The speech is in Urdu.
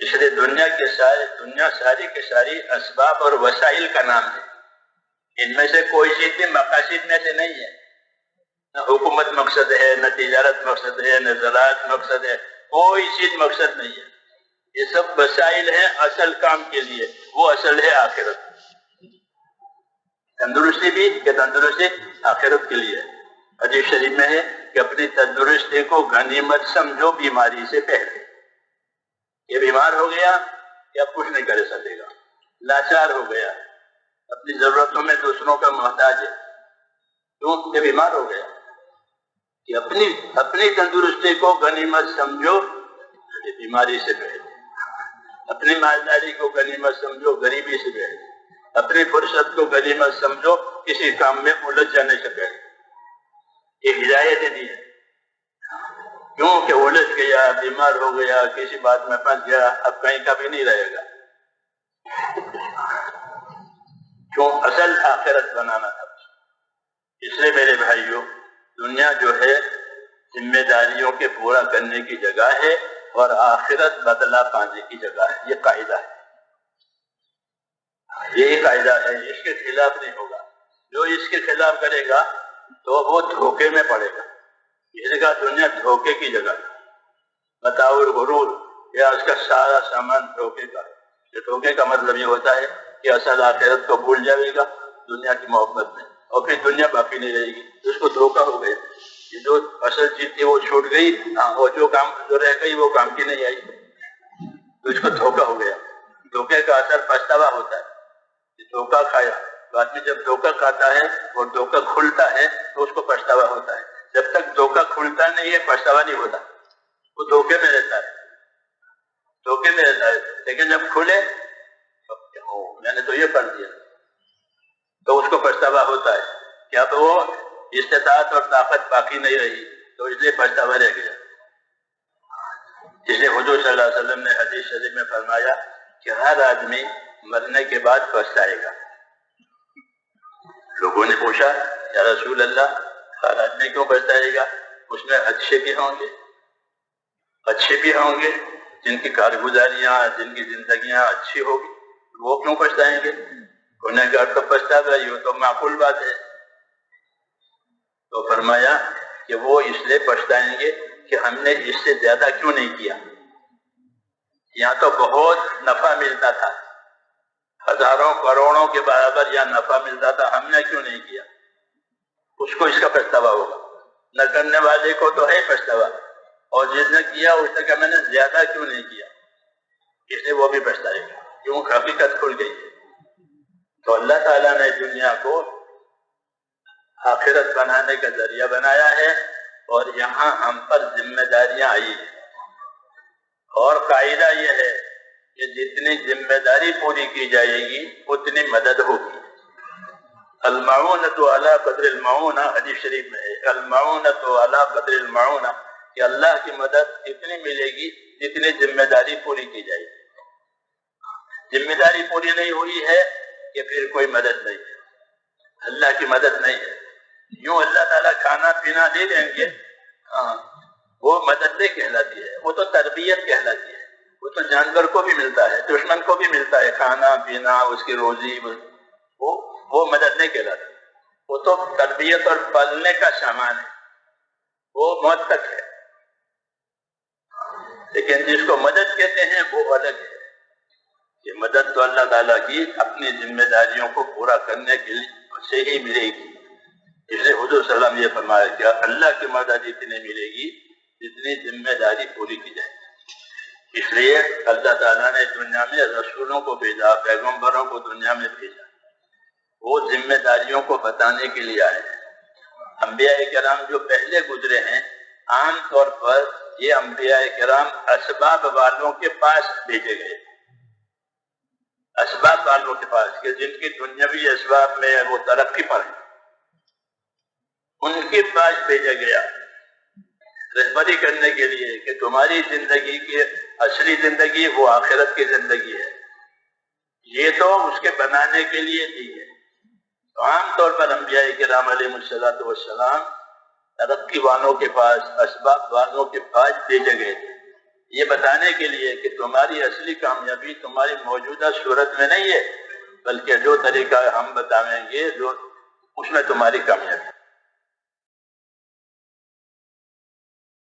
اس لیے دنیا ساری کی ساری اسباب اور وسائل کا نام ہے. ان میں سے کوئی چیز بھی مقاصد میں سے نہیں ہے. نہ حکومت مقصد ہے، نہ تجارت مقصد ہے، نہ زراعت مقصد ہے. کوئی چیز مقصد نہیں ہے. یہ سب وسائل ہیں اصل کام کے لیے. وہ اصل ہے آخرت. تندرستی بھی کہ تندرستی آخرت کے لیے. حدیث شریف میں ہے کہ اپنی تندرستی کو غنیمت سمجھو بیماری سے پہلے. یہ بیمار ہو گیا کہ اب کچھ نہیں کر سکے گا، لاچار ہو گیا، اپنی ضرورتوں میں دوسروں کا محتاج ہے. کیوں؟ یہ بیمار ہو گیا. کہ اپنی تندرستی کو غنیمت سمجھو بیماری سے پہلے. اپنی مالداری کو غنیمت سمجھو غریبی سے پہلے. اپنی فرصت کو غنیمت سمجھو کسی کام میں الجھ جانے سے پہلے. یہ ہدایتیں دی ہیں. کیوں کہ الجھ گیا، بیمار ہو گیا، کسی بات میں پھنس گیا، اب کہیں کا بھی نہیں رہے گا. کیوں؟ اصل آخرت بنانا تھا. اس لیے میرے بھائیوں، دنیا جو ہے ذمہ داریوں کے پورا کرنے کی جگہ ہے اور آخرت بدلہ پانے کی جگہ ہے. یہ قاعدہ ہے. یہی قاعدہ ہے. اس کے خلاف نہیں ہوگا. جو اس کے خلاف کرے گا تو وہ دھوکے میں پڑے گا. اس جگہ دنیا دھوکے کی جگہ ہے. متاع الغرور، یا اس کا سارا سامان دھوکے کا. یہ دھوکے کا مطلب یہ ہوتا ہے کہ اصل آخرت کو بھول جائے گا دنیا کی محبت میں، اور پھر دنیا باقی نہیں رہے گی. اس کو دھوکہ ہو گیا. یہ جو اصل چیز تھی وہ چھوٹ گئی، اور جو رہ گئی وہ کام کی نہیں آئی. تو اس کو دھوکہ ہو گیا. دھوکے کا اثر پچھتاوا ہوتا ہے. دھوکہ کھایا تو آدمی جب دھوکہ کھاتا ہے اور دھوکہ کھلتا ہے تو اس کو پچھتاوا ہوتا ہے. جب تک دھوکہ کھلتا نہیں ہے پچھتاوا نہیں ہوتا. وہ دھوکے میں رہتا ہے. لیکن جب کھلے میں نے تو یہ کر دیا تو اس کو پچھتاوا ہوتا ہے کہ اب وہ استطاعت اور طاقت باقی نہیں رہی، تو اس لیے پچھتاوا رہ گیا. اس لیے حضور صلی اللہ علیہ وسلم نے حدیث شریف میں فرمایا کہ ہر آدمی مرنے کے بعد پچھتائے گا. لوگوں نے پوچھا یا رسول اللہ، ہر آدمی کیوں پچھتائے گا؟ اس میں اچھے بھی ہوں گے جن کی کارگزاریاں، جن کی زندگیاں اچھی ہوگی، وہ کیوں پچھتائیں گے؟ گنہگار تو پچھتا گا، یہ تو معقول بات ہے. تو فرمایا کہ وہ اس لیے پچھتائیں گے کہ ہم نے اس سے زیادہ کیوں نہیں کیا. یہاں تو بہت نفع ملتا تھا، ہزاروں کروڑوں کے برابر یا نفع ملتا تھا، ہم نے کیوں نہیں کیا. اس کو اس کا پچھتاوا ہوگا. نہ کرنے والے کو تو ہے پچھتاوا، اور جس نے کیا اس نے کہا میں نے زیادہ کیوں نہیں کیا، اس لیے وہ بھی پچھتائے گا. کیوں؟ حقیقت کھل گئی. تو اللہ تعالیٰ نے دنیا کو آخرت بنانے کا ذریعہ بنایا ہے، اور یہاں ہم پر ذمہ داریاں آئی ہیں. اور قاعدہ یہ ہے کہ جتنی ذمہ داری پوری کی جائے گی اتنی مدد ہوگی. المعونۃ علی قدر المعونہ، حدیث شریف میں ہے المعونۃ علی قدر المعونہ، کہ اللہ کی مدد اتنی ملے گی جتنی ذمہ داری پوری کی جائے گی. ذمہ داری پوری نہیں ہوئی ہے کہ پھر کوئی مدد نہیں ہے، اللہ کی مدد نہیں ہے. یوں اللہ تعالیٰ کھانا پینا دے دیں گے، وہ مدد نہیں کہلاتی ہے، وہ تو تربیت کہلاتی ہے. وہ تو جانور کو بھی ملتا ہے، دشمن کو بھی ملتا ہے، کھانا پینا، اس کی روزی، وہ مدد نہیں کہلاتی. وہ تو تربیت اور پالنے کا سامان ہے، وہ موت تک ہے. لیکن جس کو مدد کہتے ہیں وہ الگ ہے. یہ مدد تو اللہ تعالیٰ کی اپنی ذمہ داریوں کو پورا کرنے کے لیے سے ہی ملے گی. اس لیے حضور صلی اللہ علیہ وسلم یہ فرمایا کہ اللہ کی مدد اتنی ملے گی جتنی ذمہ داری پوری کی جائے. اس لیے اللہ تعالیٰ نے دنیا میں رسولوں کو بھیجا، پیغمبروں کو دنیا میں بھیجا. وہ ذمہ داریوں کو بتانے کے لیے آئے ہیں. انبیاء کرام جو پہلے گزرے ہیں، عام طور پر یہ انبیاء کرام اسباب والوں کے پاس بھیجے گئے. اسباب والوں کے پاس، کہ جن کی دنیاوی اسباب میں وہ ترقی پر ہے، ان کے پاس بھیجا گیا رہبری کرنے کے لیے کہ تمہاری زندگی کی اصلی زندگی وہ آخرت کی زندگی ہے. یہ تو اس کے بنانے کے لیے دی ہے. تو عام طور پر انبیاء کرام علیہ السلام ترقی والوں کے پاس، اسباب والوں کے پاس بھیجے گئے تھے. یہ بتانے کے لیے کہ تمہاری اصلی کامیابی تمہاری موجودہ صورت میں نہیں ہے، بلکہ جو طریقہ ہم بتائیں گے جو اس میں تمہاری کامیابی